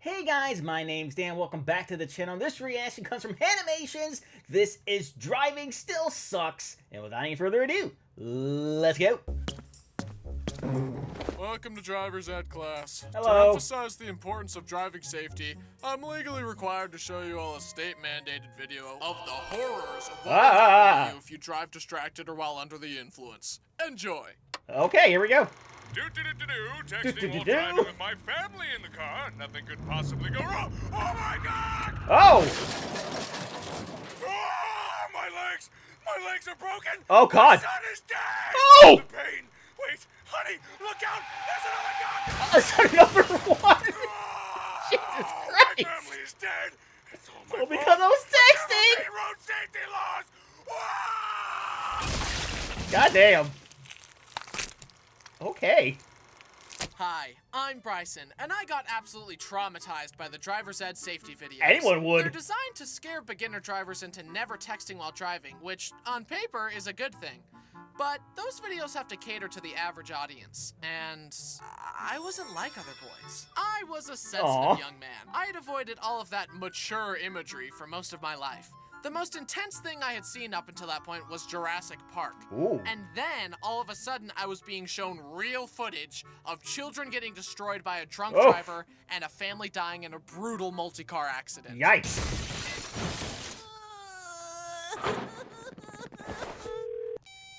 Hey guys, my name's Dan. Welcome back to the channel. This reaction comes from Haminations. This is Driving Still Sucks. And without any further ado, let's go. Welcome to driver's ed class. Hello. To emphasize the importance of driving safety, I'm legally required to show you all a state-mandated video of the horrors of what will happen to you if you drive distracted or while under the influence. Enjoy. Okay, here we go. Texting while driving with my family in the car. Nothing could possibly go wrong. Oh my god! Oh! Oh, my legs are broken! Oh god! My son is dead! Oh! The pain! Wait, honey, look out! Sorry, There's another gun! number one! Jesus My Christ! family is dead! It's all my Well, fault. because I was texting! Main road safety laws! God damn. Okay. Hi, I'm Bryson, and I got absolutely traumatized by the driver's ed safety videos. Anyone would. They're designed to scare beginner drivers into never texting while driving, which, on paper, is a good thing. But those videos have to cater to the average audience, and I wasn't like other boys. I was a sensitive young man. I had avoided all of that mature imagery for most of my life. The most intense thing I had seen up until that point was Jurassic Park. Ooh. And then, all of a sudden, I was being shown real footage of children getting destroyed by a drunk driver and a family dying in a brutal multi-car accident. Yikes.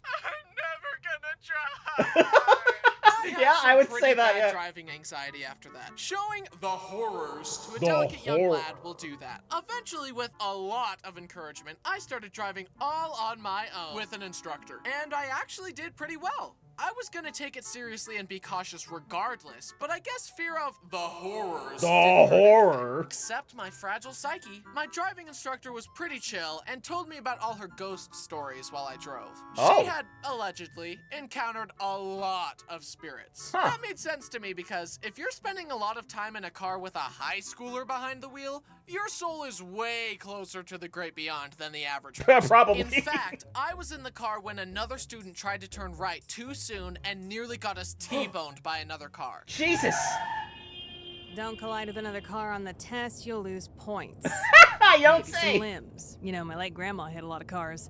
I'm never gonna drive! Yeah, I would Pretty say that, bad yeah. driving anxiety after that. Showing the horrors to a The delicate young horror. lad will do that. Eventually, with a lot of encouragement, I started driving all on my own with an instructor. And I actually did pretty well. I was gonna take it seriously and be cautious regardless, but I guess fear of the horrors The didn't hurt horror. anything. Except my fragile psyche. My driving instructor was pretty chill and told me about all her ghost stories while I drove. Oh. She had, allegedly, encountered a lot of spirits. Huh. That made sense to me because if you're spending a lot of time in a car with a high schooler behind the wheel, your soul is way closer to the great beyond than the average person. Probably. In fact, I was in the car when another student tried to turn right too soon and nearly got us T-boned by another car. Jesus. Don't collide with another car on the test, you'll lose points. You don't Maybe say. some limbs. You know, my late grandma hit a lot of cars.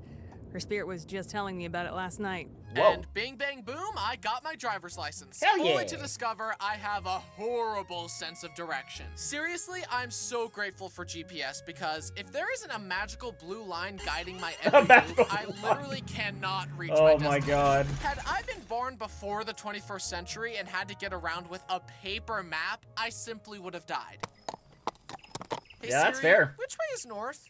Her spirit was just telling me about it last night. Whoa. And bing bang boom, I got my driver's license. Hell yeah. Only to discover I have a horrible sense of direction. Seriously, I'm so grateful for GPS because if there isn't a magical blue line guiding my every magical move, I blue literally cannot reach Oh my my destination. god. Had I been born before the 21st century and had to get around with a paper map, I simply would have died. Hey, Yeah, that's Siri, fair. Which way is north?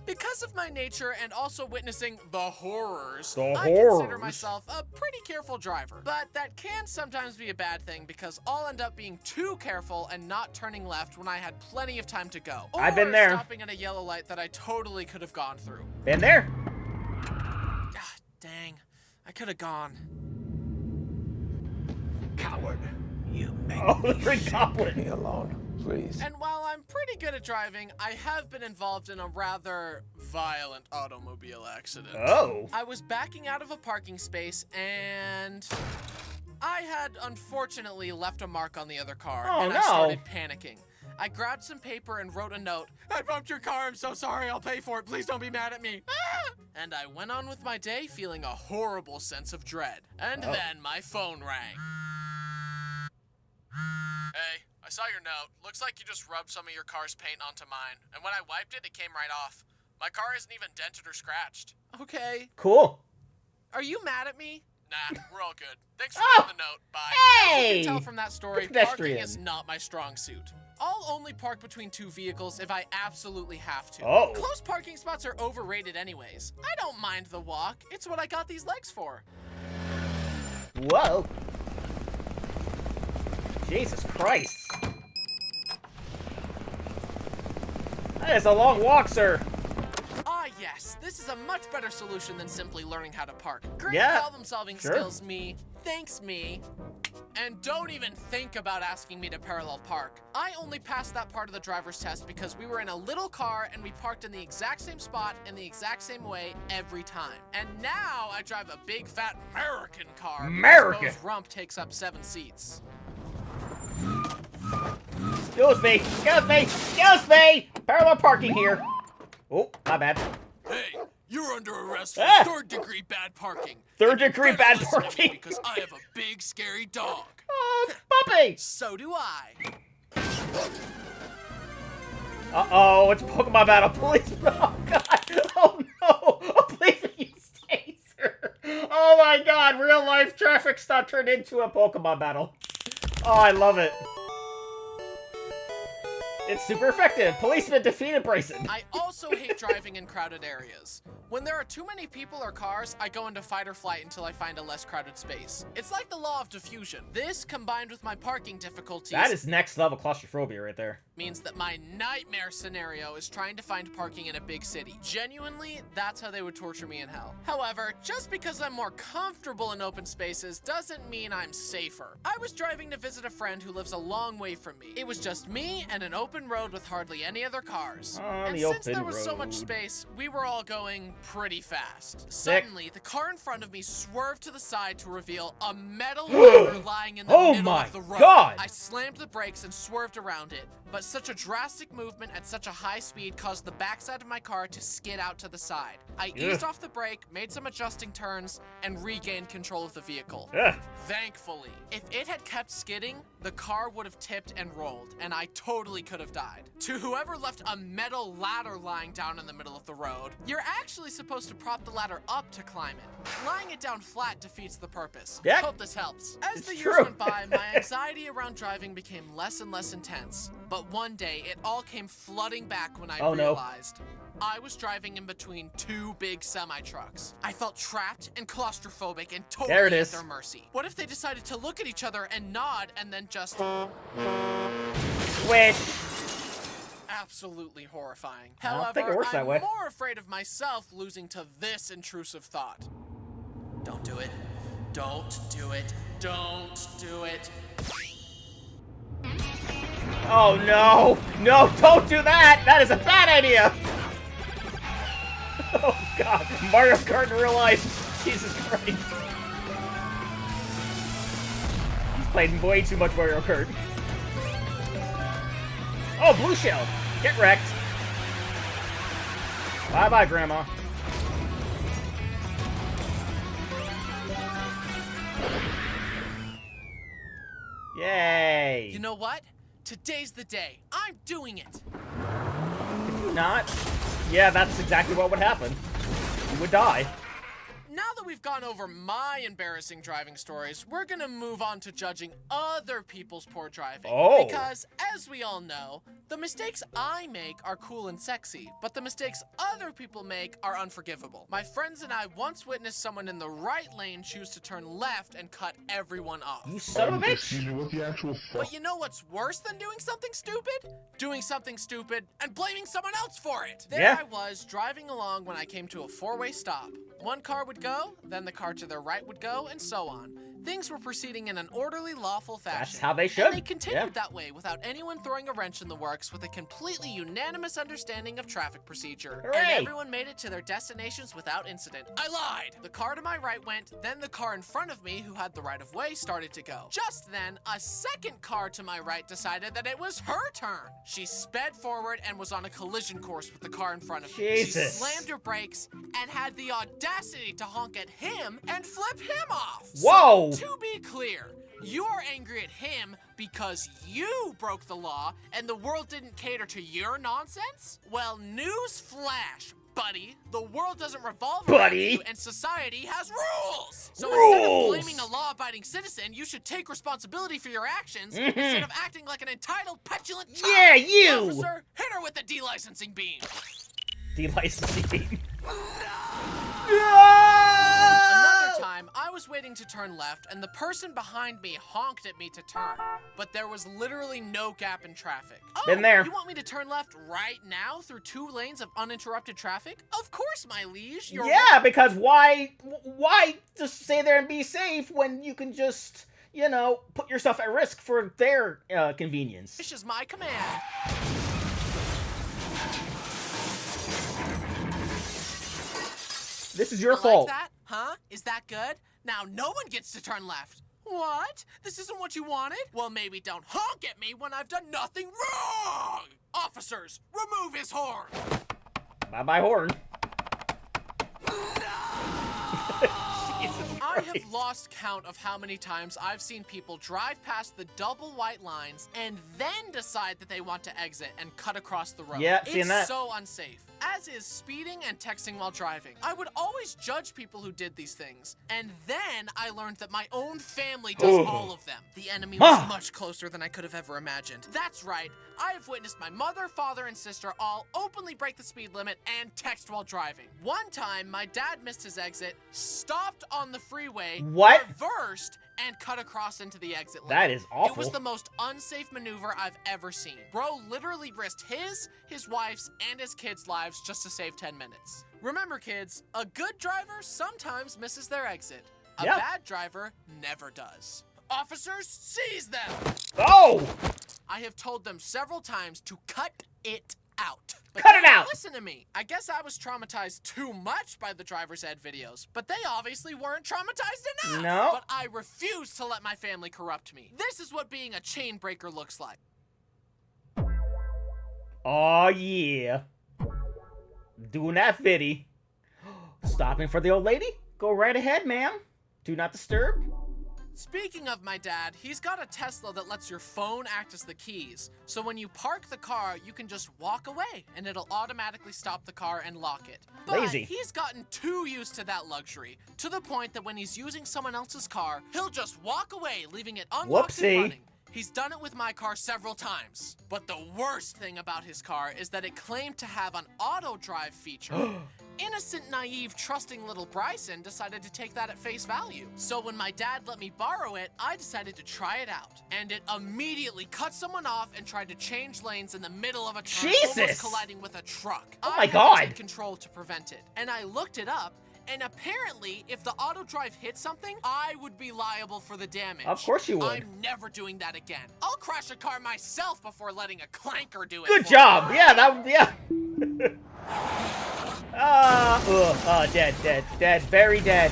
Because of my nature and also witnessing the horrors, The I consider horrors? myself a pretty careful driver. But that can sometimes be a bad thing because I'll end up being too careful and not turning left when I had plenty of time to go. Or I've been there. stopping at a yellow light that I totally could have gone through. Been there. Ah, dang. I could have gone. Coward, you make Oh, the me Green sick. Goblin. Leave me alone, please. And while I'm pretty good at driving, I have been involved in a rather violent automobile accident. Oh. I was backing out of a parking space and I had unfortunately left a mark on the other car Oh, and no. I started panicking. I grabbed some paper and wrote a note. I bumped your car, I'm so sorry, I'll pay for it, please don't be mad at me. Ah! And I went on with my day feeling a horrible sense of dread. And then my phone rang. Hey, I saw your note. Looks like you just rubbed some of your car's paint onto mine. And when I wiped it, it came right off. My car isn't even dented or scratched. Okay. Cool. Are you mad at me? Nah, we're all good. Thanks for Oh, leaving the note. Bye. hey! As you can tell from that story, Good parking pedestrian. is not my strong suit. I'll only park between two vehicles if I absolutely have to. Oh. Close parking spots are overrated anyways. I don't mind the walk. It's what I got these legs for. Whoa. Jesus Christ. That is a long walk, sir. Ah, yes. This is a much better solution than simply learning how to park. Great Yeah, problem-solving sure. skills, me. Thanks, me. And don't even think about asking me to parallel park. I only passed that part of the driver's test because we were in a little car and we parked in the exact same spot in the exact same way every time. And now I drive a big fat American car. American. Because Bo's rump takes up 7 seats. Excuse me! Excuse me! Excuse me! Parallel parking here. Oh, my bad. Hey, you're under arrest for Ah! third-degree bad parking. Third-degree And you better bad listen to me parking. because I have a big, scary dog. Oh, puppy! So do I. Uh-oh, it's Pokemon Battle. Please, oh god. Oh no. Oh, please use taser. Oh my god, real life traffic stop turned into a Pokemon battle. Oh, I love it. It's super effective. Policeman defeated Bryson. I also hate driving in crowded areas. When there are too many people or cars, I go into fight or flight until I find a less crowded space. It's like the law of diffusion. This, combined with my parking difficulties, That is next level claustrophobia right there. means that my nightmare scenario is trying to find parking in a big city. Genuinely, that's how they would torture me in hell. However, just because I'm more comfortable in open spaces doesn't mean I'm safer. I was driving to visit a friend who lives a long way from me. It was just me and an open road with hardly any other cars. On And the since there open was so much road. space, we were all going pretty fast. Sick. Suddenly, the car in front of me swerved to the side to reveal a metal ladder lying in the Oh middle my of the road. God. I slammed the brakes and swerved around it, but such a drastic movement at such a high speed caused the backside of my car to skid out to the side. I eased off the brake, made some adjusting turns, and regained control of the vehicle. Ugh. Thankfully, if it had kept skidding, the car would have tipped and rolled, and I totally could have died. To whoever left a metal ladder lying down in the middle of the road, you're actually supposed to prop the ladder up to climb it. Lying it down flat defeats the purpose. Yeah. Hope this helps. As It's the years true. went by, my anxiety around driving became less and less intense. But one day, it all came flooding back when I Oh, no. realized I was driving in between two big semi-trucks. I felt trapped and claustrophobic and There it totally is. at their mercy. What if they decided to look at each other and nod and then just... Wish. Absolutely horrifying. I don't However, think it works that I'm way. more afraid of myself losing to this intrusive thought. Don't do it. Don't do it. Don't do it. Oh no. No, don't do that. That is a bad idea. Oh god. Mario Kart in real life. Jesus Christ. He's played way too much Mario Kart. Oh, blue shell. Get wrecked. Bye-bye, Grandma. Yay. You know what? Today's the day. I'm doing it. Not? Yeah, that's exactly what would happen. You would die. Now that we've gone over my embarrassing driving stories, we're gonna move on to judging other people's poor driving. Oh. Because, as we all know, the mistakes I make are cool and sexy, but the mistakes other people make are unforgivable. My friends and I once witnessed someone in the right lane choose to turn left and cut everyone off. You son of a bitch. Excuse me, what the actual fuck? But you know what's worse than doing something stupid? Doing something stupid and blaming someone else for it. There Yeah. I was, driving along when I came to a four-way stop. One car would go, then the car to their right would go, and so on. Things were proceeding in an orderly, lawful fashion. That's how they should. And they continued Yeah. that way without anyone throwing a wrench in the works, with a completely unanimous understanding of traffic procedure. And Hooray. everyone made it to their destinations without incident. I lied! The car to my right went, then the car in front of me, who had the right of way, started to go. Just then, a second car to my right decided that it was her turn. She sped forward and was on a collision course with the car in front of me. Jesus. She slammed her brakes and had the audacity to honk at him and flip him off. Whoa. So, to be clear, you're angry at him because you broke the law and the world didn't cater to your nonsense? Well, news flash, buddy. The world doesn't revolve around Buddy. you, and society has rules. So Rules. instead of blaming a law-abiding citizen, you should take responsibility for your actions instead of acting like an entitled, petulant child. Yeah, you. Officer, hit her with the delicensing beam. Delicensing. Another time, I was waiting to turn left, and the person behind me honked at me to turn. But there was literally no gap in traffic. Oh, Been there. You want me to turn left right now through 2 lanes of uninterrupted traffic? Of course, my liege. You're Yeah, because why just stay there and be safe when you can just, you know, put yourself at risk for their convenience? This is my command. This is your You fault. like that? Huh? Is that good? Now no one gets to turn left. What? This isn't what you wanted? Well, maybe don't honk at me when I've done nothing wrong! Officers, remove his horn! Bye-bye horn. I have lost count of how many times I've seen people drive past the double white lines and then decide that they want to exit and cut across the road. Yeah, seeing that. It's so unsafe. As is speeding and texting while driving. I would always judge people who did these things. And then I learned that my own family does all of them. The enemy was much closer than I could have ever imagined. That's right. I have witnessed my mother, father, and sister all openly break the speed limit and text while driving. One time, my dad missed his exit, stopped on the freeway, reversed, and cut across into the exit lane. That is awful. It was the most unsafe maneuver I've ever seen. Bro literally risked his wife's, and his kids' lives just to save 10 minutes. Remember, kids, a good driver sometimes misses their exit. A bad driver never does. Officers, seize them! Oh! I have told them several times to cut it out. But Cut it out! Listen to me. I guess I was traumatized too much by the driver's ed videos, but they obviously weren't traumatized enough. No. But I refuse to let my family corrupt me. This is what being a chain breaker looks like. Oh yeah. Doing that viddy. Stopping for the old lady? Go right ahead, ma'am. Do not disturb. Speaking of my dad, he's got a Tesla that lets your phone act as the keys. So when you park the car, you can just walk away and it'll automatically stop the car and lock it. But Lazy. he's gotten too used to that luxury, to the point that when he's using someone else's car, he'll just walk away, leaving it unlocked and running. He's done it with my car several times. But the worst thing about his car is that it claimed to have an auto drive feature. Innocent, naive, trusting little Bryson decided to take that at face value. So when my dad let me borrow it, I decided to try it out. And it immediately cut someone off and tried to change lanes in the middle of a turn, almost colliding with a truck. Oh my I God. had to take control to prevent it. And I looked it up, and apparently, if the auto drive hit something, I would be liable for the damage. Of course you would. I'm never doing that again. I'll crash a car myself before letting a clanker do it. Good job. Yeah, yeah. Dead, very dead.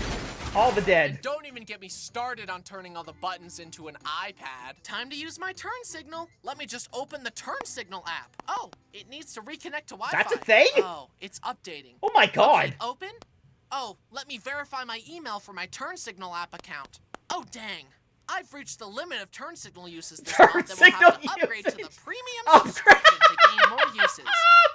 All the dead. And don't even get me started on turning all the buttons into an iPad. Time to use my turn signal. Let me just open the turn signal app. Oh, it needs to reconnect to Wi-Fi. That's a thing? Oh, it's updating. Oh my God. Okay, open? Oh, let me verify my email for my turn signal app account. Oh, dang. I've reached the limit of turn signal uses this month and will have to upgrade to the premium subscription to gain more uses.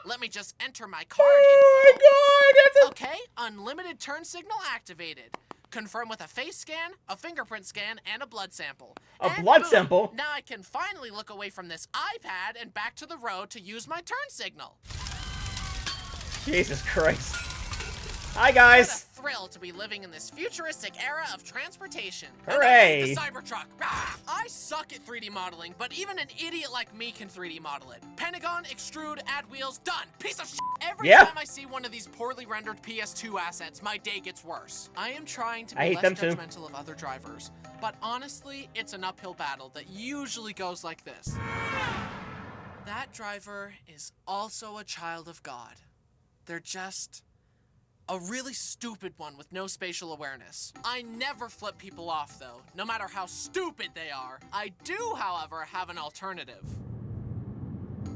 Let me just enter my card info. Oh my God, Okay, unlimited turn signal activated. Confirm with a face scan, a fingerprint scan, and a blood sample. A blood sample? Now I can finally look away from this iPad and back to the road to use my turn signal. Jesus Christ. Hi, What guys. a thrill to be living in this futuristic era of transportation. Hooray. And the Cybertruck. Rah! I suck at 3D modeling, but even an idiot like me can 3D model it. Pentagon, extrude, add wheels, done. Piece of shit. Every time I see one of these poorly rendered PS2 assets, my day gets worse. I am trying to be less judgmental of other drivers, but honestly, it's an uphill battle that usually goes like this. That driver is also a child of God. They're just a really stupid one with no spatial awareness. I never flip people off, though, no matter how stupid they are. I do, however, have an alternative.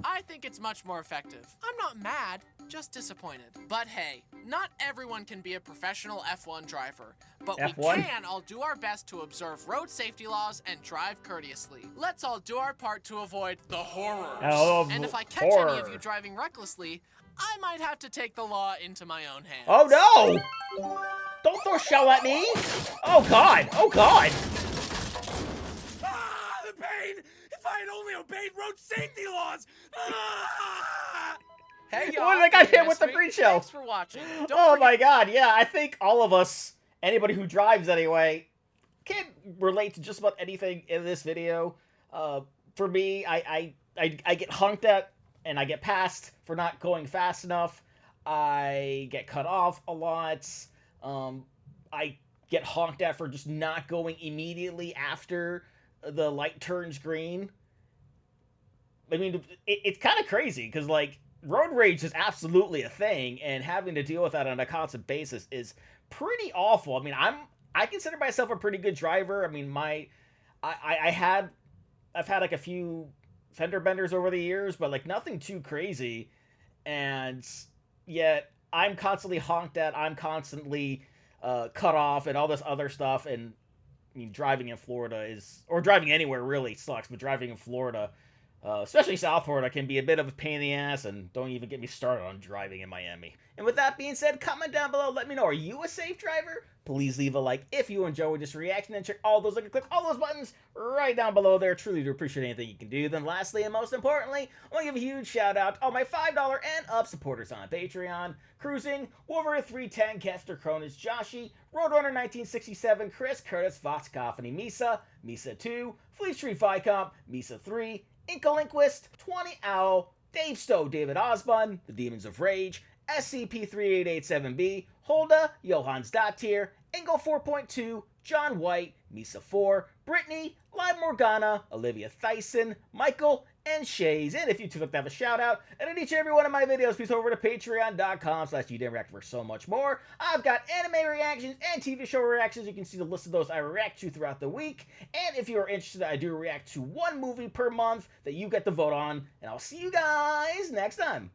I think it's much more effective. I'm not mad, just disappointed. But hey, not everyone can be a professional F1 driver, but we can all do our best to observe road safety laws and drive courteously. Let's all do our part to avoid the horrors. And if I catch any of you driving recklessly, I might have to take the law into my own hands. Oh no! Don't throw shell at me! Oh God! Oh God! Ah, the pain! If I had only obeyed road safety laws! Ah! Hey y'all! What did I got hit with the green shell? Thanks for watching. Oh my God! Yeah, I think all of us, anybody who drives anyway, can relate to just about anything in this video. For me, I get honked at. And I get passed for not going fast enough. I get cut off a lot. I get honked at for just not going immediately after the light turns green. I mean, it's kind of crazy, because, like, road rage is absolutely a thing, and having to deal with that on a constant basis is pretty awful. I mean, I consider myself a pretty good driver. I mean, I've had like a few fender benders over the years, but like nothing too crazy. And yet I'm constantly honked at. I'm constantly cut off and all this other stuff. And I mean, driving in Florida or driving anywhere really sucks, but driving in Florida, especially South Florida, can be a bit of a pain in the ass, and don't even get me started on driving in Miami. And with that being said, comment down below, let me know, are you a safe driver? Please leave a like if you enjoyed this reaction, and check all those, click all those buttons right down below there. Truly do appreciate anything you can do. Then lastly, and most importantly, I want to give a huge shout out to all my $5 and up supporters on Patreon. Cruising, Wolverine 310, Kester, Cronus, Joshi, Roadrunner 1967, Chris, Curtis, Vox, Cacophony, Misa, Misa 2, Fleet Street Vicomp, Misa 3, Inkalinquist, 20 Owl, Dave Stowe, David Osbun, The Demons of Rage, SCP-3887B, Holda, Johans Dottier, Engel 4.2, John White, Misa 4, Brittany, Live Morgana, Olivia Thyssen, Michael, and Shays. And if you two like to have a shout out and in each and every one of my videos, please go over to patreon.com/thedanreactor for so much more. I've got anime reactions and TV show reactions. You can see the list of those I react to throughout the week. And if you are interested, I do react to one movie per month that you get to vote on. And I'll see you guys next time.